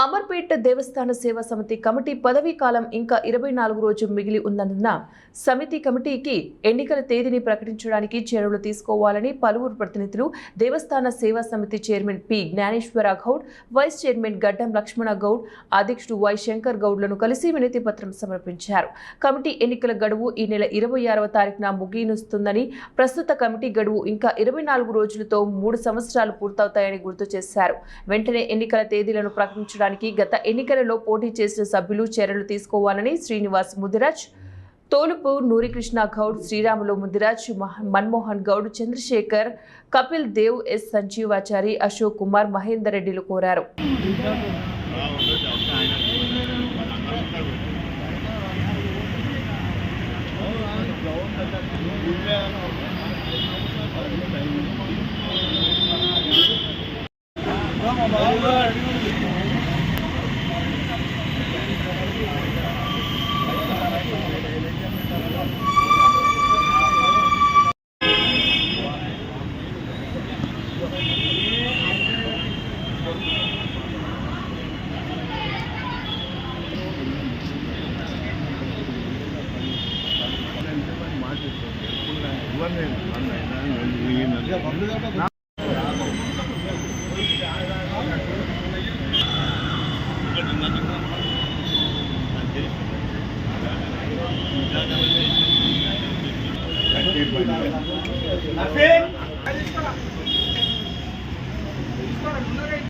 అమర్పేట్ దేవస్థాన సేవా సమితి కమిటీ పదవీ కాలం ఇంకా 24 రోజులు మిగిలి ఉన్నందున సమితి కమిటీకి ఎన్నికల తేదీని ప్రకటించడానికి చర్యలు తీసుకోవాలని పలువురు ప్రతినిధులు దేవస్థాన సేవా సమితి chairman P Gnaneshwara Goud, vice chairman Gaddam Lakshmana Goud, అధ్యక్షుడు వై శంకర్ గౌడ్లను కలిసి వినతి పత్రం సమర్పించారు. కమిటీ ఎన్నికల గడువు ఈ నెల 26వ తారీఖున ముగియనుస్తుందని, ప్రస్తుత కమిటీ గడువు ఇంకా 24 రోజులతో 3 సంవత్సరాలు పూర్తవుతాయని గుర్తు చేశారు. వెంటనే ఎన్నికల తేదీలను ప్రకటించడానికి గత ఎన్నికలలో పోటీ చేసిన సభ్యులు చర్యలు తీసుకోవాలని శ్రీనివాస్ ముదిరాజ్, తోలుపు నూరికృష్ణ గౌడ్, శ్రీరాములు ముదిరాజ్, మన్మోహన్ గౌడ్, చంద్రశేఖర్, కపిల్ దేవ్, ఎస్ సంజీవాచారి, అశోక్ కుమార్, మహేందర్ రెడ్డిలు కోరారు. Let's go.